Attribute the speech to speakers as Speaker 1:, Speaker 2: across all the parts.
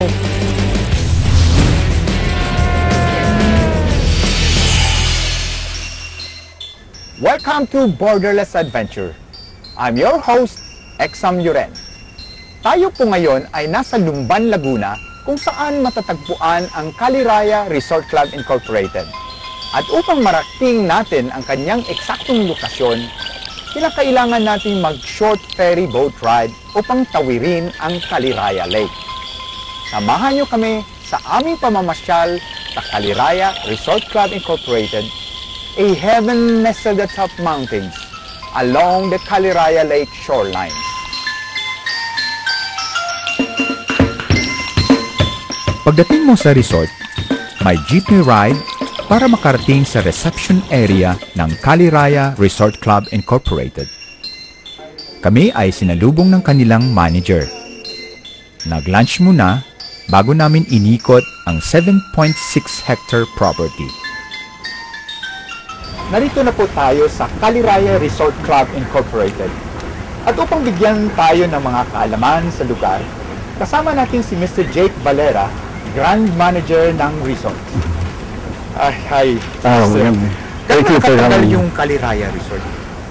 Speaker 1: Welcome to Borderless Adventure. I'm your host, Exam Yuren. Tayo po ngayon ay nasa Lumban, Laguna kung saan matatagpuan ang Caliraya Resort Club Incorporated. At upang marating natin ang kanyang eksaktong lokasyon, kailangan nating mag-short ferry boat ride upang tawirin ang Caliraya Lake. Samahan niyo kami sa aming pamamasyal sa Caliraya Resort Club Incorporated, a heaven nestled atop mountains along the Caliraya Lake shoreline.
Speaker 2: Pagdating mo sa resort, may jeepney ride para makarating sa reception area ng Caliraya Resort Club Incorporated. Kami ay sinalubong ng kanilang manager. Nag-lunch muna bago namin inikot ang 7.6 hectare property.
Speaker 1: Narito na po tayo sa Caliraya Resort Club Incorporated. At upang bigyan tayo ng mga kaalaman sa lugar, kasama natin si Mr. Jake Valera, Grand Manager ng resort. Hi.
Speaker 3: Thank you for having me.
Speaker 1: Yung Caliraya Resort?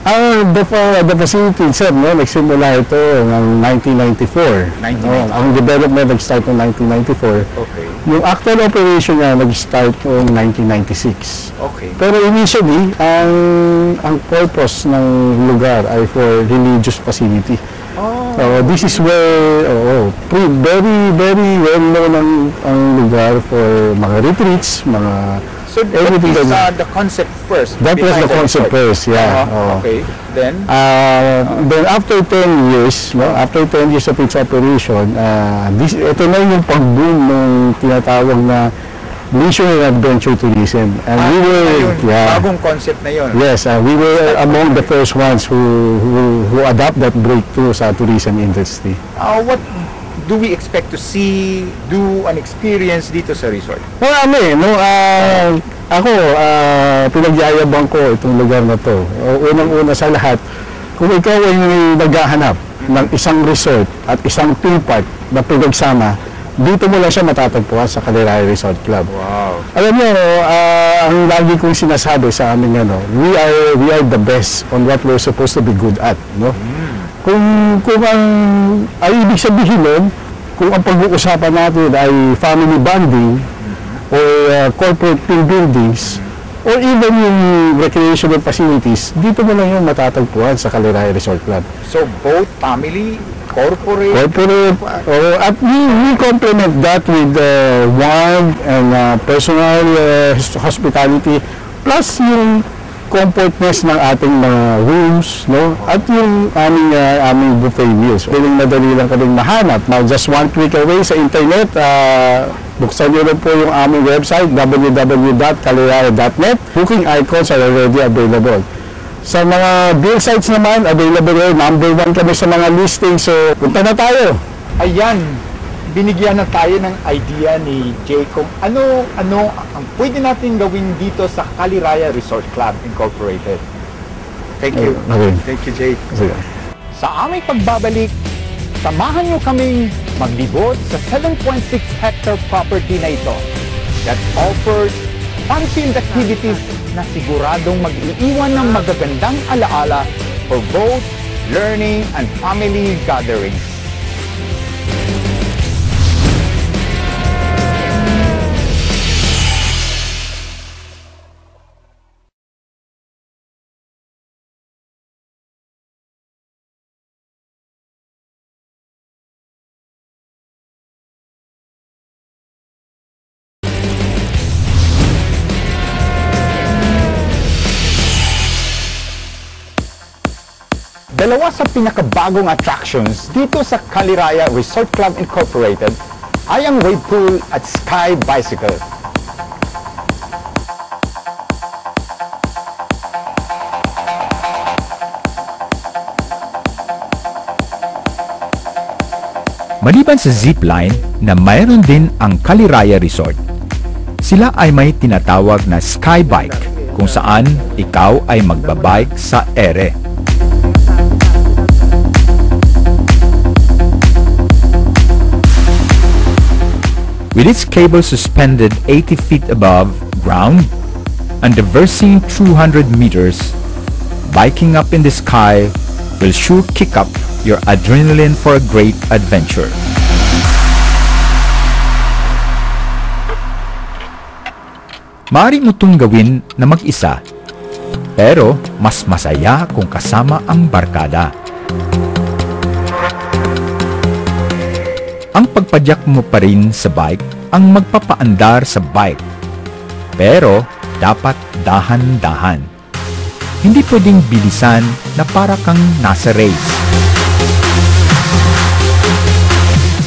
Speaker 3: The facility itself, nagsimula ito ng 1994. Ang development nag-start ng 1994.
Speaker 1: Okay.
Speaker 3: Yung actual operation niya nag-start noong 1996.
Speaker 1: Okay.
Speaker 3: Pero initially, ang purpose ng lugar ay for religious facility. So this is where very well known ang lugar for mga retreats, mga
Speaker 1: so everything. The concept first.
Speaker 3: That was the concept first, yeah.
Speaker 1: Okay. Then
Speaker 3: after 10 years, after 10 years of its operation, ito na yung pag-boom ng tinatawag na leisure and adventure tourism. And we were,
Speaker 1: bagong concept na yun.
Speaker 3: Yes, we were among the first ones who adopt that breakthrough sa tourism industry.
Speaker 1: What do we expect to see, do an experience dito sa resort?
Speaker 3: Ako, pinagyayabang ko itong lugar na to. Unang-una sa lahat, kung ikaw ay naghahanap ng isang resort at isang theme park na pinagsama, dito mo lang siya matatagpuan sa Caliraya Resort Club.
Speaker 1: Wow.
Speaker 3: Alam niyo, ang lagi kong sinasabi sa amin, we are the best on what we're supposed to be good at, no? Kung ang ibig sabihin nun, kung ang pag-uusapan natin ay family bonding or corporate team buildings or even yung recreational facilities, dito mo lang yung matatagpuan sa Caliraya Resort Club.
Speaker 1: So both family, corporate,
Speaker 3: at we complement that with warm and personal hospitality, plus yung comfortness ng ating mga rooms, at yung aming buffet meals. Madali lang kaming mahanap. Now, just one click away sa internet, buksan nyo rin po yung aming website, www.caliraya.net. Booking icons are already available. Sa mga bill sites naman, available rin. Number 1 kami sa mga listings. So, punta na tayo.
Speaker 1: Ayan, binigyan na tayo ng idea ni Jay kung ano ang pwede natin gawin dito sa Caliraya Resort Club Incorporated. Thank you.
Speaker 3: Okay.
Speaker 1: Thank you, Jay. Sa aming pagbabalik, samahan nyo kaming maglibot sa 7.6 hectare property na ito that offers fun-filled activities na siguradong mag-iiwan ng magagandang alaala for both learning and family gatherings. Dalawa sa pinakabagong attractions dito sa Caliraya Resort Club Incorporated ay ang wave pool at sky bicycle.
Speaker 2: Maliban sa zipline na mayroon din ang Caliraya Resort, sila ay may tinatawag na sky bike kung saan ikaw ay magbabike sa ere. With its cable suspended 80 feet above ground and traversing 200 meters, biking up in the sky will sure kick up your adrenaline for a great adventure. Maaari mo itong gawin na mag-isa, pero mas masaya kung kasama ang barkada. Ang pagpadyak mo pa rin sa bike ang magpapaandar sa bike, pero dapat dahan-dahan. Hindi pwedeng bilisan na para kang nasa race.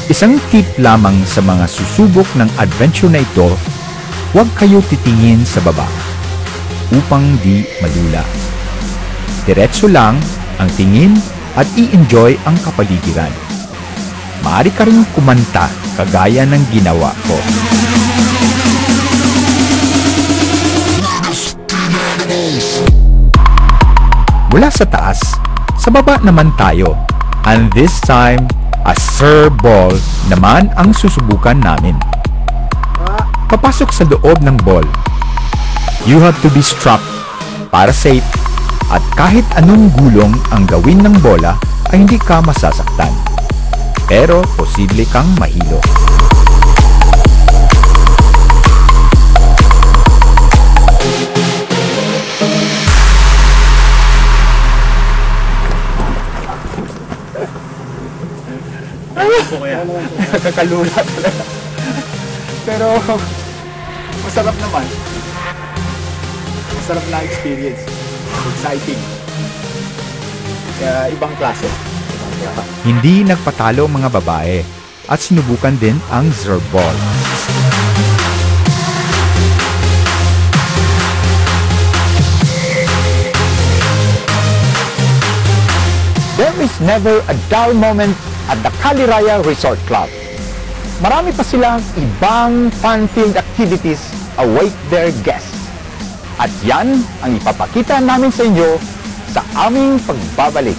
Speaker 2: Isang tip lamang sa mga susubok ng adventure na ito, huwag kayo titingin sa baba upang di madula. Diretso lang ang tingin at i-enjoy ang kapaligiran. Maaari ka rin kumanta kagaya ng ginawa ko. Mula sa taas, sa baba naman tayo. And this time, a serve-ball naman ang susubukan namin. Papasok sa loob ng ball. You have to be strapped para safe at kahit anong gulong ang gawin ng bola ay hindi ka masasaktan. Pero posible kang mahilo.
Speaker 1: Nakakalula talaga. Pero masarap naman. Masarap na experience. Exciting. Kaya ibang klase.
Speaker 2: Hindi nagpatalo ang mga babae at sinubukan din ang zerball.
Speaker 1: There is never a dull moment at the Kaliraya Resort Club. Marami pa silang ibang fun-filled activities await their guests. At yan ang ipapakita namin sa inyo sa aming pagbabalik.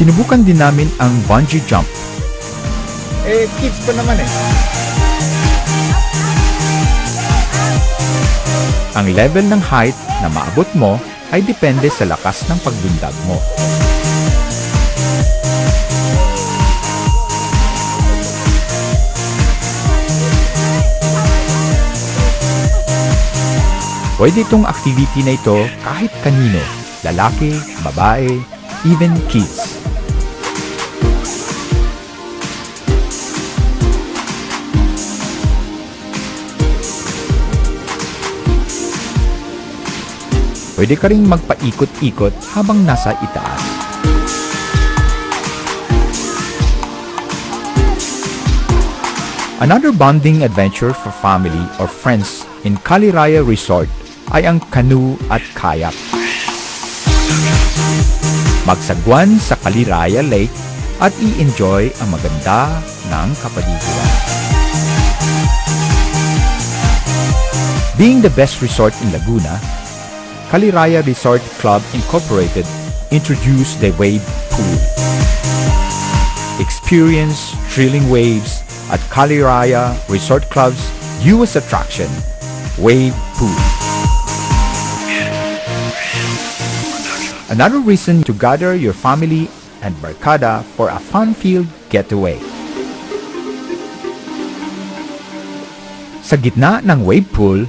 Speaker 2: Sinubukan din namin ang bungee jump.
Speaker 1: Kids pa naman eh.
Speaker 2: Ang level ng height na maabot mo ay depende sa lakas ng pagbundag mo. Pwede itong activity na ito kahit kanino, lalaki, babae, even kids. Pwede ka ring magpaikot-ikot habang nasa itaas. Another bonding adventure for family or friends in Kaliraya Resort ay ang canoe at kayak. Magsagwan sa Kaliraya Lake at i-enjoy ang maganda ng kapaligiran. Being the best resort in Laguna, Kaliraya Resort Club Incorporated introduced the wave pool. Experience thrilling waves at Kaliraya Resort Club's newest attraction, Wave Pool. Another reason to gather your family and barkada for a fun-filled getaway. Sa gitna ng wave pool,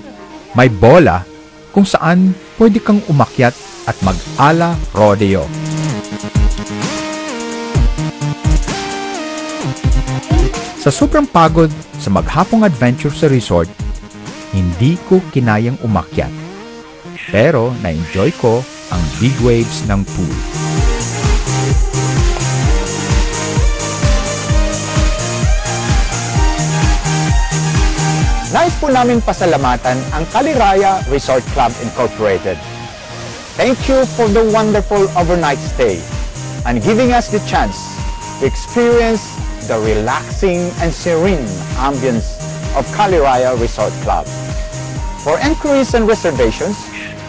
Speaker 2: may bola kung saan pwede kang umakyat at mag-ala rodeo. Sa sobrang pagod sa maghapong adventure sa resort, hindi ko kinayang umakyat. Pero na-enjoy ko ang big waves ng pool.
Speaker 1: Nais po namin pasalamatan ang Kaliraya Resort Club Incorporated. Thank you for the wonderful overnight stay and giving us the chance to experience the relaxing and serene ambience of Kaliraya Resort Club. For inquiries and reservations,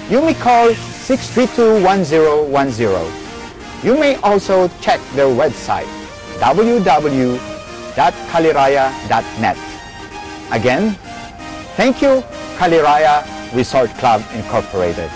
Speaker 1: you may call 632-1010. You may also check their website, www.kaliraya.net. Again, thank you, Kaliraya Resort Club Incorporated.